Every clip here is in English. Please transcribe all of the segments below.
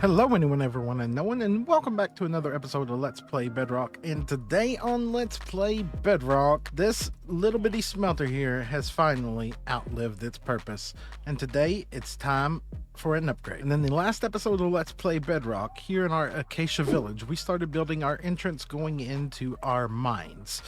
Hello anyone, everyone, and no one, and welcome back to another episode of Let's Play Bedrock. And today on Let's Play Bedrock, this little bitty smelter here has finally outlived its purpose. And today, it's time for an upgrade. And in the last episode of Let's Play Bedrock, here in our Acacia Village, we started building our entrance going into our mines,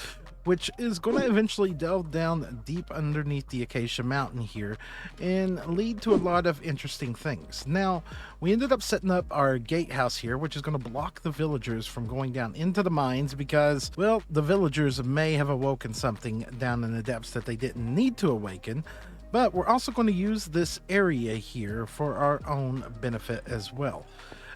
which is going to eventually delve down deep underneath the Acacia Mountain here and lead to a lot of interesting things. Now, we ended up setting up our gatehouse here, which is going to block the villagers from going down into the mines because, well, the villagers may have awoken something down in the depths that they didn't need to awaken. But we're also going to use this area here for our own benefit as well.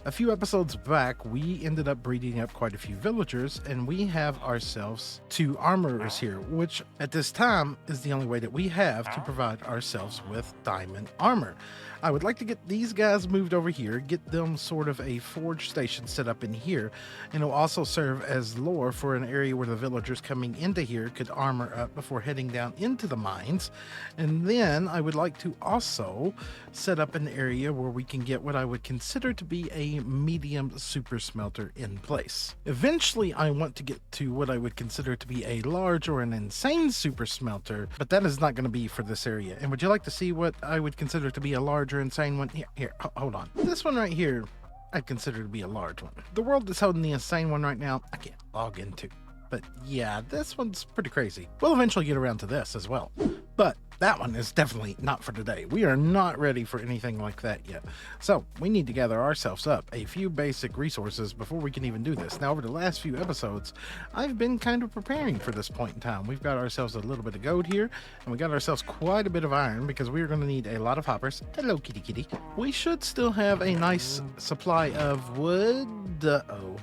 A few episodes back, we ended up breeding up quite a few villagers, and we have ourselves 2 armorers here, which at this time is the only way that we have to provide ourselves with diamond armor. I would like to get these guys moved over here, get them sort of a forge station set up in here, and it'll also serve as lore for an area where the villagers coming into here could armor up before heading down into the mines. And then I would like to also set up an area where we can get what I would consider to be a medium super smelter in place. Eventually, I want to get to what I would consider to be a large or an insane super smelter, but that is not going to be for this area. And would you like to see what I would consider to be a large or insane one? Here, hold on. This one right here, I'd consider to be a large one. The world that's holding the insane one right now, I can't log into. But yeah, this one's pretty crazy. We'll eventually get around to this as well. But that one is definitely not for today. We are not ready for anything like that yet. So we need to gather ourselves up a few basic resources before we can even do this. Now, over the last few episodes, I've been kind of preparing for this point in time. We've got ourselves a little bit of gold here, and we got ourselves quite a bit of iron because we are going to need a lot of hoppers. Hello, kitty kitty. We should still have a nice supply of wood. Uh-oh.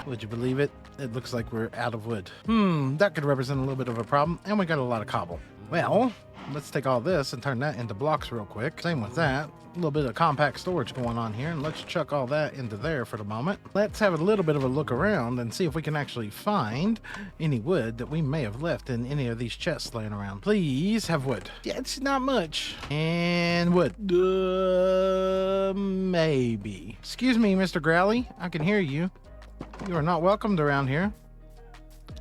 Would you believe it? It looks like we're out of wood. That could represent a little bit of a problem, and we got a lot of cobble. Well, let's take all this and turn that into blocks real quick. Same with that. A little bit of compact storage going on here, and let's chuck all that into there for the moment. Let's have a little bit of a look around and see if we can actually find any wood that we may have left in any of these chests laying around. Please have wood. Yeah, it's not much. And wood. Maybe. Excuse me, Mr. Growly. I can hear you. You are not welcomed around here.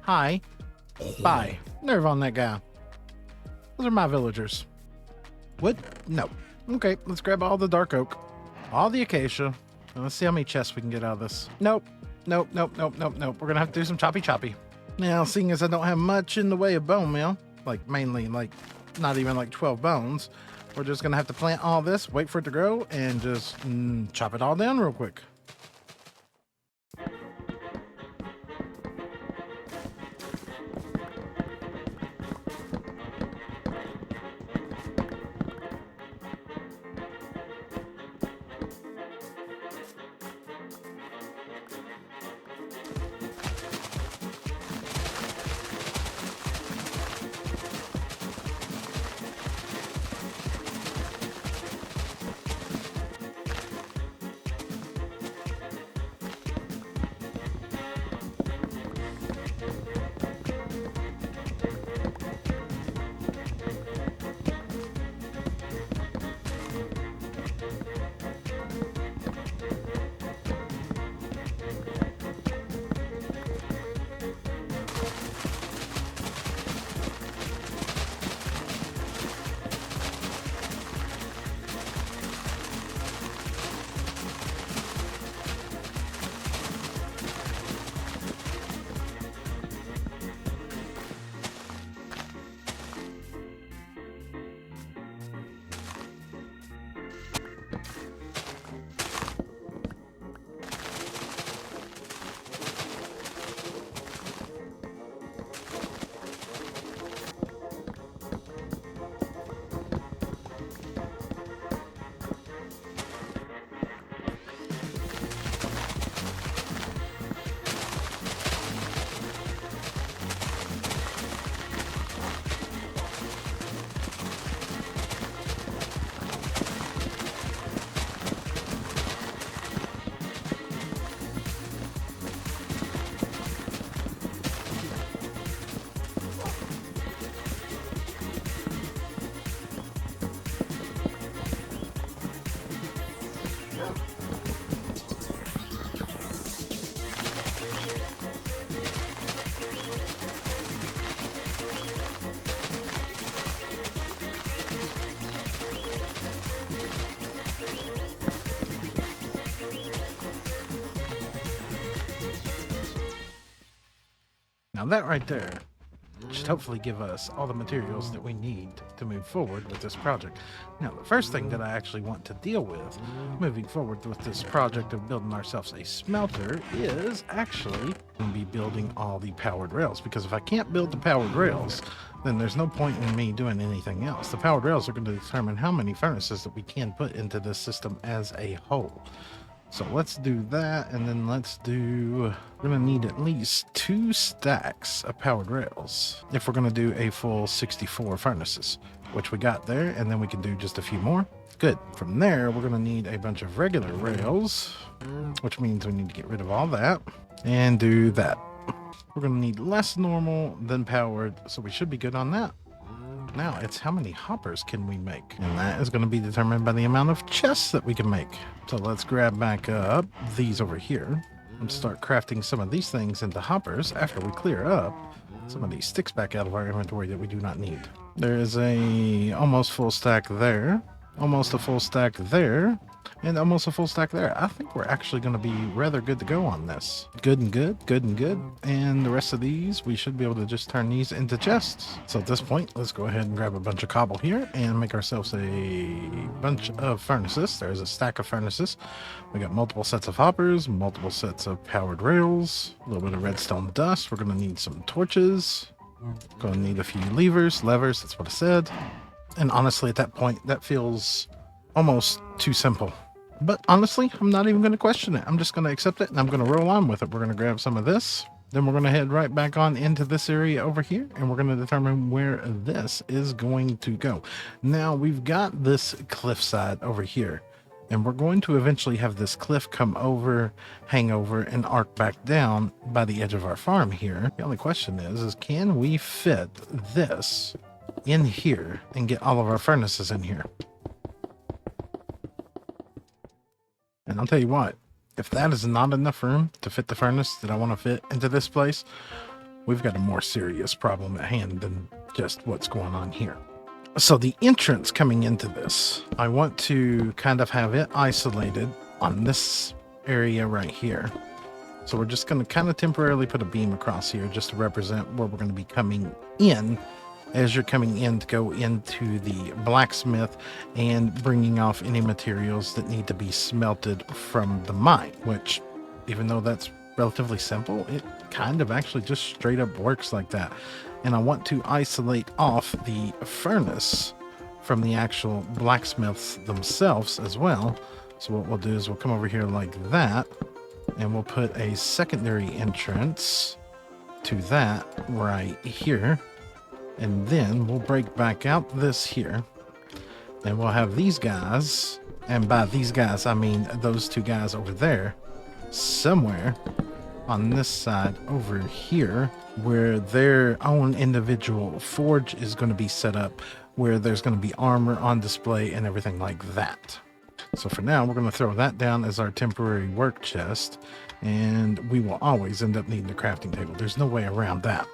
Hi. Bye. Nerve on that guy. Those are my villagers. Wood? No. Okay, let's grab all the dark oak, all the acacia, and let's see how many chests we can get out of this. Nope. We're gonna have to do some choppy. Now, seeing as I don't have much in the way of bone meal, like mainly like not even like 12 bones, we're just gonna have to plant all this, wait for it to grow, and just chop it all down real quick. Now that right there should hopefully give us all the materials that we need to move forward with this project. Now, the first thing that I actually want to deal with moving forward with this project of building ourselves a smelter is actually going to be building all the powered rails, because if I can't build the powered rails, then there's no point in me doing anything else. The powered rails are going to determine how many furnaces that we can put into this system as a whole. So let's do that, and then we're gonna need at least 2 stacks of powered rails if we're gonna do a full 64 furnaces, which we got there, and then we can do just a few more. Good. From there, we're gonna need a bunch of regular rails, which means we need to get rid of all that and do that. We're gonna need less normal than powered, so we should be good on that. Now it's how many hoppers can we make, and that is going to be determined by the amount of chests that we can make. So let's grab back up these over here and start crafting some of these things into hoppers after we clear up some of these sticks back out of our inventory that we do not need. There is a almost full stack there, almost a full stack there, and almost a full stack there. I think we're actually going to be rather good to go on this. Good and good, good and good. And the rest of these, we should be able to just turn these into chests. So at this point, let's go ahead and grab a bunch of cobble here and make ourselves a bunch of furnaces. There's a stack of furnaces. We got multiple sets of hoppers, multiple sets of powered rails, a little bit of redstone dust. We're going to need some torches. Going to need a few levers, that's what I said. And honestly, at that point, that feels almost too simple. But honestly, I'm not even going to question it. I'm just going to accept it, and I'm going to roll on with it. We're going to grab some of this. Then we're going to head right back on into this area over here, and we're going to determine where this is going to go. Now, we've got this cliffside over here, and we're going to eventually have this cliff come over, hang over, and arc back down by the edge of our farm here. The only question is can we fit this in here and get all of our furnaces in here? And I'll tell you what, if that is not enough room to fit the furnace that I want to fit into this place, we've got a more serious problem at hand than just what's going on here. So the entrance coming into this, I want to kind of have it isolated on this area right here. So we're just going to kind of temporarily put a beam across here just to represent where we're going to be coming in as you're coming in to go into the blacksmith and bringing off any materials that need to be smelted from the mine, which, even though that's relatively simple, it kind of actually just straight up works like that. And I want to isolate off the furnace from the actual blacksmiths themselves as well. So what we'll do is we'll come over here like that, and we'll put a secondary entrance to that right here. And then we'll break back out this here, and we'll have these guys, and by these guys I mean those 2 guys over there, somewhere on this side over here, where their own individual forge is going to be set up, where there's going to be armor on display and everything like that. So for now, we're going to throw that down as our temporary work chest, and we will always end up needing a crafting table. There's no way around that.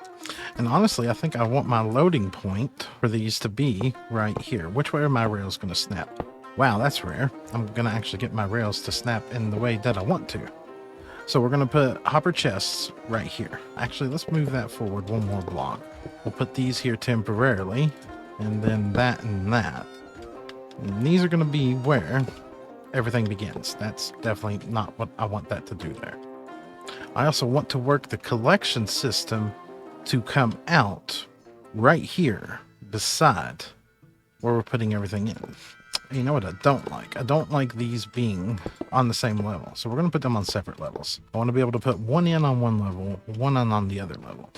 And honestly, I think I want my loading point for these to be right here. Which way are my rails going to snap? Wow, that's rare. I'm going to actually get my rails to snap in the way that I want to. So we're going to put hopper chests right here. Actually, let's move that forward 1 more block. We'll put these here temporarily, and then that and that. And these are going to be where everything begins. That's definitely not what I want that to do there. I also want to work the collection system to come out right here beside where we're putting everything in. You know what I don't like? I don't like these being on the same level. So we're going to put them on separate levels. I want to be able to put one in on one level, one in on the other level.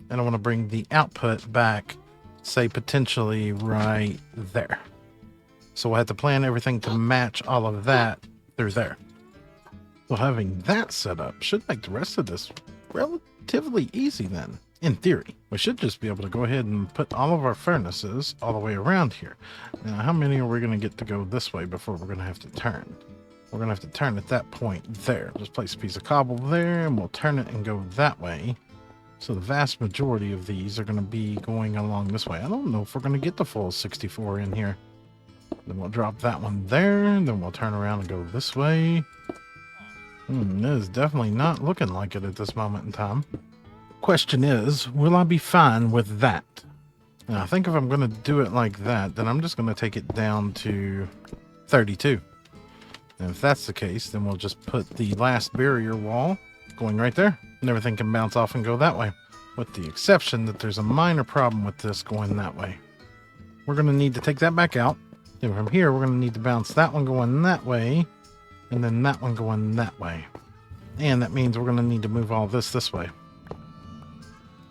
And I want to bring the output back, say potentially right there. So we'll have to plan everything to match all of that through there. So having that set up should make the rest of this relatively easy then. In theory, we should just be able to go ahead and put all of our furnaces all the way around here. Now, how many are we going to get to go this way before we're going to have to turn? We're going to have to turn at that point there. Just place a piece of cobble there, and we'll turn it and go that way. So the vast majority of these are going to be going along this way. I don't know if we're going to get the full 64 in here. Then we'll drop that one there. Then we'll turn around and go this way. It is definitely not looking like it at this moment in time. Question is, will I be fine with that? And I think if I'm going to do it like that, then I'm just going to take it down to 32. And if that's the case, then we'll just put the last barrier wall going right there. And everything can bounce off and go that way. With the exception that there's a minor problem with this going that way. We're going to need to take that back out. Then from here, we're going to need to bounce that one going that way. And then that one going that way. And that means we're going to need to move all this way.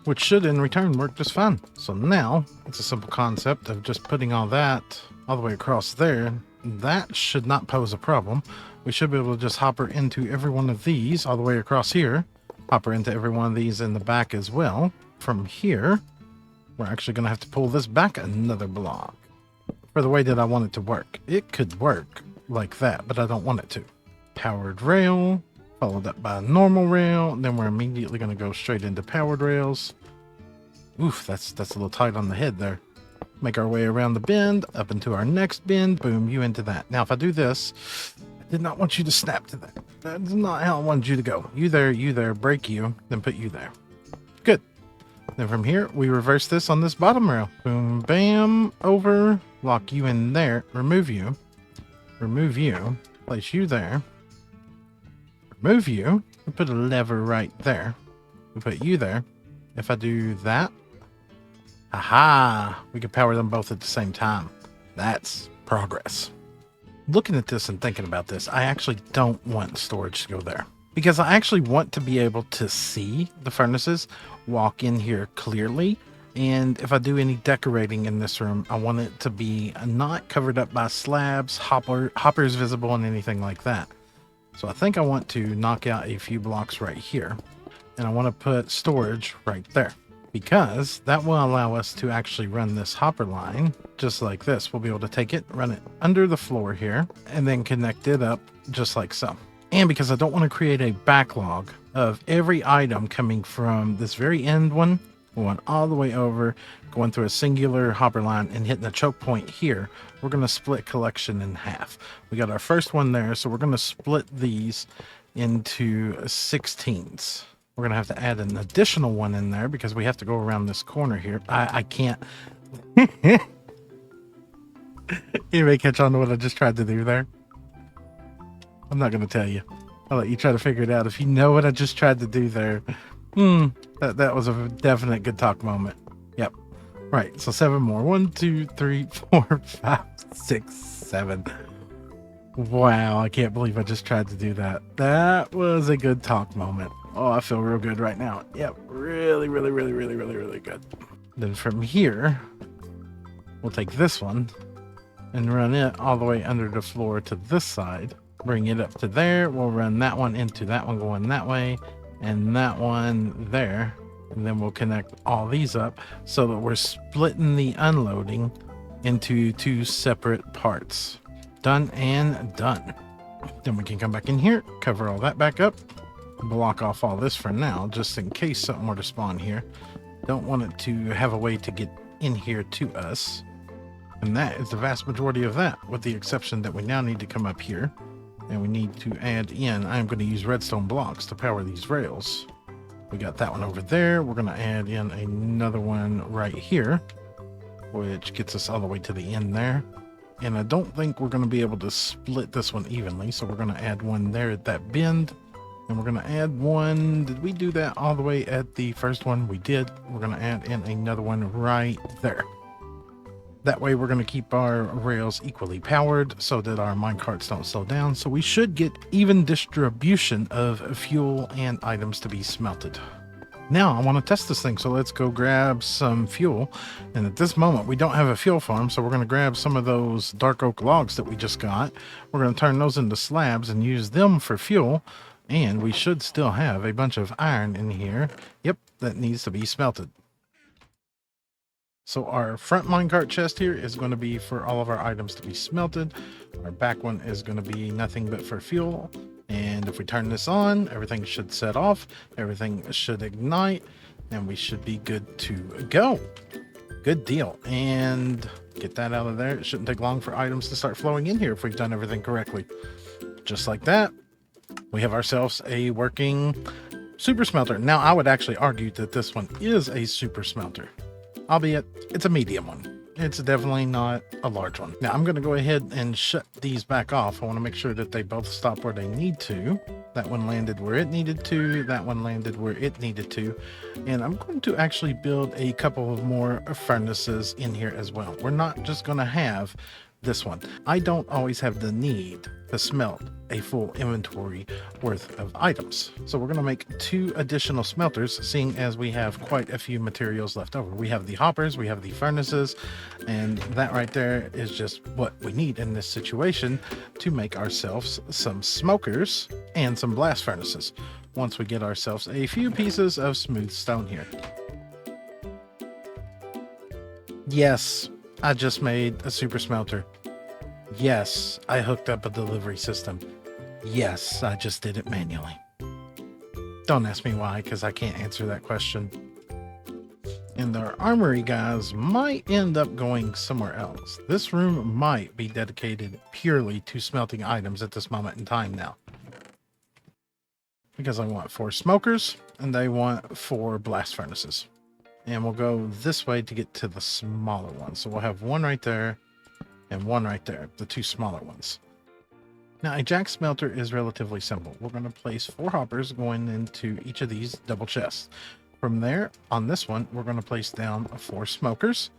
Which should in return work just fine. So now, it's a simple concept of just putting all that all the way across there. That should not pose a problem. We should be able to just hopper into every one of these all the way across here. Hopper into every one of these in the back as well. From here, we're actually going to have to pull this back another block. For the way that I want it to work. It could work like that, but I don't want it to. Powered rail, followed up by a normal rail, and then we're immediately going to go straight into powered rails. Oof, that's a little tight on the head there. Make our way around the bend, up into our next bend, boom, you into that. Now, if I do this, I did not want you to snap to that. That's not how I wanted you to go. You there, break you, then put you there. Good. Then from here, we reverse this on this bottom rail. Boom, bam, over, lock you in there, remove you, place you there, remove you, we put a lever right there, we put you there. If I do that, aha, we can power them both at the same time. That's progress. Looking at this and thinking about this, I actually don't want storage to go there. Because I actually want to be able to see the furnaces, walk in here clearly, and if I do any decorating in this room, I want it to be not covered up by slabs, hoppers visible, and anything like that. So I think I want to knock out a few blocks right here, and I want to put storage right there. Because that will allow us to actually run this hopper line just like this. We'll be able to take it, run it under the floor here, and then connect it up just like so. And because I don't want to create a backlog of every item coming from this very end one, going all the way over, going through a singular hopper line and hitting a choke point here, we're going to split collection in half. We got our first one there, so we're going to split these into 16s. We're going to have to add an additional one in there because we have to go around this corner here. I can't. Anybody catch on to what I just tried to do there? I'm not going to tell you. I'll let you try to figure it out. If you know what I just tried to do there, that was a definite good talk moment. Yep. Right. So 7 more. 1, 2, 3, 4, 5, 6, 7. Wow. I can't believe I just tried to do that. That was a good talk moment. Oh, I feel real good right now. Yep. Really, really, really, really, really, really good. Then from here, we'll take this one and run it all the way under the floor to this side. Bring it up to there. We'll run that one into that one going that way and that one there. And then we'll connect all these up so that we're splitting the unloading into 2 separate parts. Done and done. Then we can come back in here, cover all that back up, block off all this for now, just in case something were to spawn here. Don't want it to have a way to get in here to us. And that is the vast majority of that, with the exception that we now need to come up here and we need to add in, I'm going to use redstone blocks to power these rails. We got that one over there. We're going to add in another one right here, which gets us all the way to the end there. And I don't think we're going to be able to split this one evenly, so we're going to add one there at that bend. And we're going to add one. Did we do that all the way at the first one? We did. We're going to add in another one right there. That way we're going to keep our rails equally powered so that our minecarts don't slow down. So we should get even distribution of fuel and items to be smelted. Now I want to test this thing, so let's go grab some fuel. And at this moment we don't have a fuel farm, so we're going to grab some of those dark oak logs that we just got. We're going to turn those into slabs and use them for fuel. And we should still have a bunch of iron in here. Yep, that needs to be smelted. So our front minecart chest here is going to be for all of our items to be smelted. Our back one is going to be nothing but for fuel. And if we turn this on, everything should set off, everything should ignite, and we should be good to go. Good deal. And get that out of there. It shouldn't take long for items to start flowing in here if we've done everything correctly. Just like that, we have ourselves a working super smelter. Now, I would actually argue that this one is a super smelter, albeit it's a medium one. It's definitely not a large one. Now, I'm going to go ahead and shut these back off. I want to make sure that they both stop where they need to. That one landed where it needed to. That one landed where it needed to. And I'm going to actually build a couple of more furnaces in here as well. We're not just going to have this one. I don't always have the need to smelt a full inventory worth of items. So we're going to make 2 additional smelters, seeing as we have quite a few materials left over. We have the hoppers, we have the furnaces, and that right there is just what we need in this situation to make ourselves some smokers and some blast furnaces once we get ourselves a few pieces of smooth stone here. Yes, I just made a super smelter. Yes, I hooked up a delivery system. Yes, I just did it manually. Don't ask me why, because I can't answer that question. And our armory guys might end up going somewhere else. This room might be dedicated purely to smelting items at this moment in time now. Because I want 4 smokers and I want 4 blast furnaces. And we'll go this way to get to the smaller ones. So we'll have one right there and one right there, the 2 smaller ones. Now, a jack smelter is relatively simple. We're going to place 4 hoppers going into each of these double chests. From there, on this one, we're going to place down 4 smokers.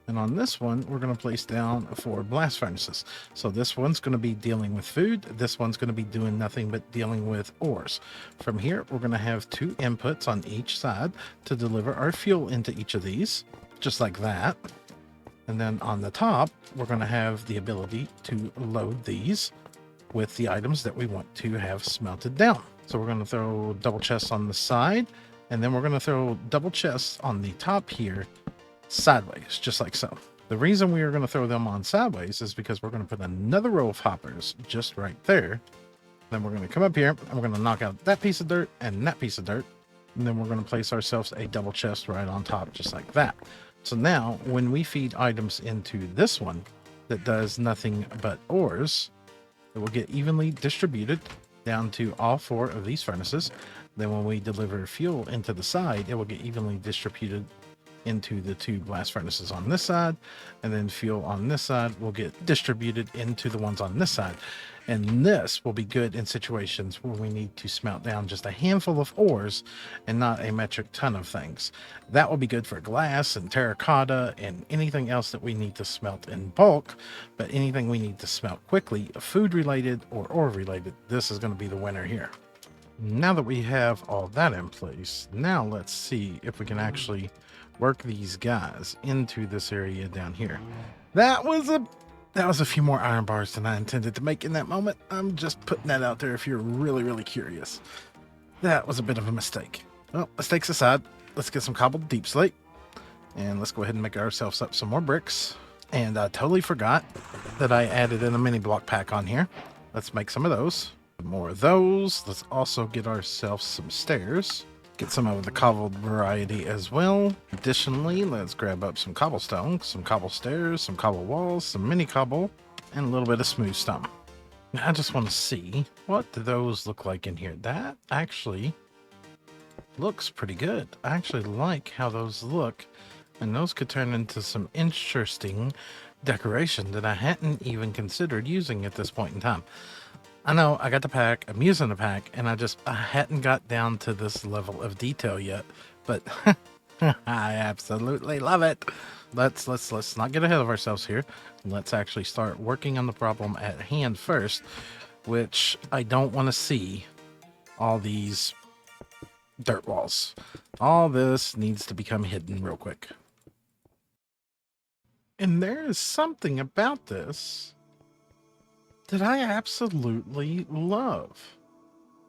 And on this one, we're going to place down 4 blast furnaces. So this one's going to be dealing with food. This one's going to be doing nothing but dealing with ores. From here, we're going to have 2 inputs on each side to deliver our fuel into each of these, just like that. And then on the top, we're going to have the ability to load these with the items that we want to have smelted down. So we're going to throw double chests on the side, and then we're going to throw double chests on the top here sideways, just like so. The reason we are going to throw them on sideways is because we're going to put another row of hoppers just right there. Then we're going to come up here and we're going to knock out that piece of dirt and that piece of dirt. And then we're going to place ourselves a double chest right on top, just like that. So now when we feed items into this one that does nothing but ores, it will get evenly distributed down to all 4 of these furnaces. Then when we deliver fuel into the side, it will get evenly distributed into the 2 blast furnaces on this side, and then fuel on this side will get distributed into the ones on this side. And this will be good in situations where we need to smelt down just a handful of ores and not a metric ton of things. That will be good for glass and terracotta and anything else that we need to smelt in bulk, but anything we need to smelt quickly, food related or ore related, this is going to be the winner here. Now that we have all that in place, now let's see if we can actually work these guys into this area down here. That was a few more iron bars than I intended to make in that moment. I'm just putting that out there if you're really curious. That was a bit of a mistake. Well, mistakes aside, let's get some cobbled deep slate. And let's go ahead and make ourselves up some more bricks. And I totally forgot that I added in a mini block pack on here. Let's make some of those. More of those. Let's also get ourselves some stairs. Get some of the cobbled variety as well. Additionally, let's grab up some cobblestone, some cobble stairs, some cobble walls, some mini cobble, and a little bit of smooth stone. Now, I just want to see what do those look like in here. That actually looks pretty good. I actually like how those look, and those could turn into some interesting decoration that I hadn't even considered using at this point in time. I know I got the pack, I'm using the pack, and I hadn't got down to this level of detail yet, but I absolutely love it. Let's not get ahead of ourselves here. Let's actually start working on the problem at hand first, which I don't want to see all these dirt walls. All this needs to become hidden real quick. And there is something about this that I absolutely love.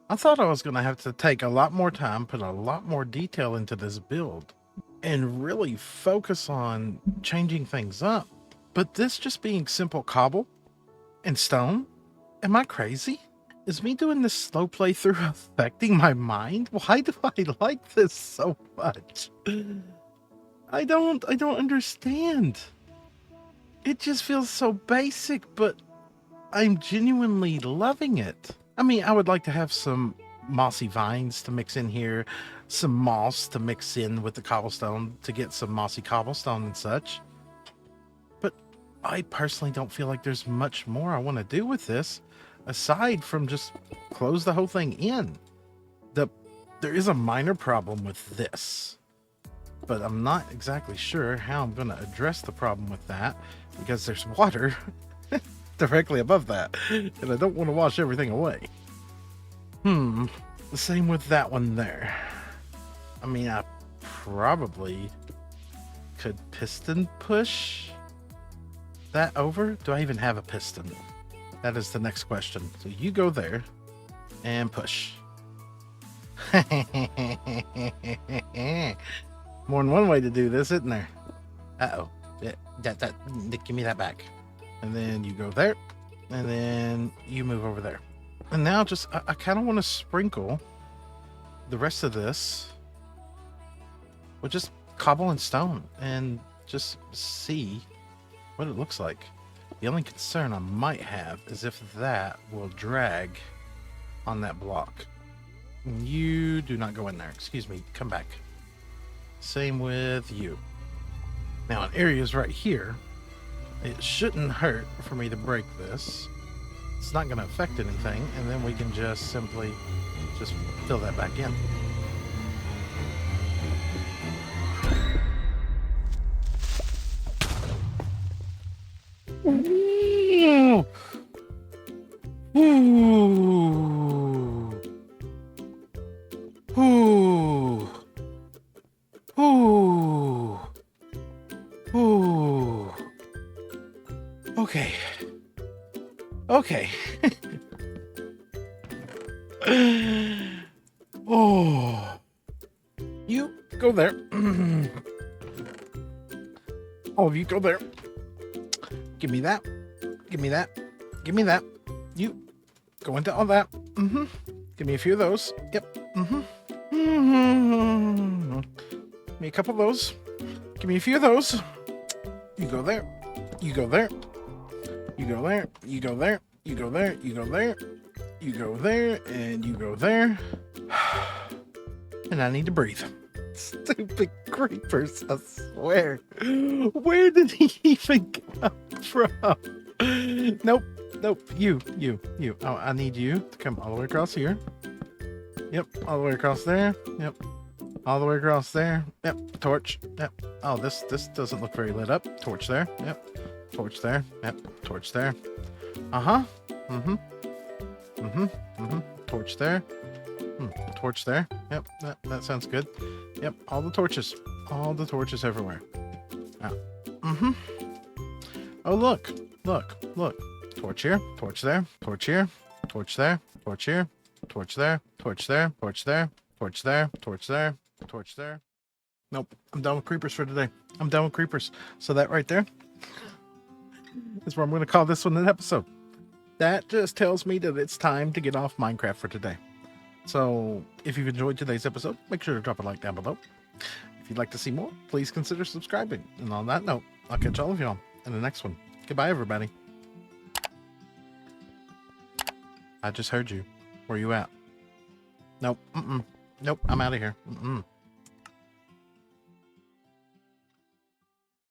I thought I was going to have to take a lot more time, put a lot more detail into this build. and really focus on changing things up. But this just being simple cobble and stone, am I crazy? Is me doing this slow playthrough affecting my mind? Why do I like this so much? I don't understand. It just feels so basic, but I'm genuinely loving it. I mean, I would like to have some mossy vines to mix in here, some moss to mix in with the cobblestone to get some mossy cobblestone and such. But I personally don't feel like there's much more I want to do with this aside from just close the whole thing in. There is a minor problem with this, but I'm not exactly sure how I'm going to address the problem with that because there's water directly above that, and I don't want to wash everything away. The same with that one there. I mean, I probably could piston push that over. Do I even have a piston? That is the next question. So you go there and push. More than one way to do this, isn't there? Uh-oh. Give me that back. And then you go there, and then you move over there. And now just, I kind of want to sprinkle the rest of this with just cobble and stone and just see what it looks like. The only concern I might have is if that will drag on that block. You do not go in there. Excuse me, come back. Same with you. Now in areas right here, it shouldn't hurt for me to break this. It's not going to affect anything, and then we can just simply just fill that back in. Ooh. Ooh. Ooh. Ooh. Ooh. Okay. Okay. Oh. You go there. All of you go there. Give me that. Give me that. Give me that. You go into all that. Give me a few of those. Yep. Give me a couple of those. Give me a few of those. You go there. You go there. You go there. You go there. You go there. You go there. You go there. And you go there. And I need to breathe. Stupid creepers, I swear. Where did he even come from? Nope. Nope. You. Oh, I need you to come all the way across here. Yep. All the way across there. Yep. All the way across there. Yep. Torch. Yep. Oh, this doesn't look very lit up. Torch there. Yep. Torch there. Yep. Torch there. Uh-huh. Torch there. Torch there. Yep. That sounds good. Yep. All the torches. All the torches everywhere. Oh. Oh, look. Look. Torch here. Torch there. Torch here. Torch there. Torch here. Torch there. Torch there. Torch there. Torch there. Torch there. Torch there. Nope. I'm done with creepers for today. I'm done with creepers. So that right there is where I'm going to call this one an episode. That just tells me that it's time to get off Minecraft for today. So if you've enjoyed today's episode, make sure to drop a like down below. If you'd like to see more, please consider subscribing. And on that note, I'll catch all of y'all in the next one. Goodbye, everybody. I just heard you. Where you at? Nope. Nope. I'm out of here.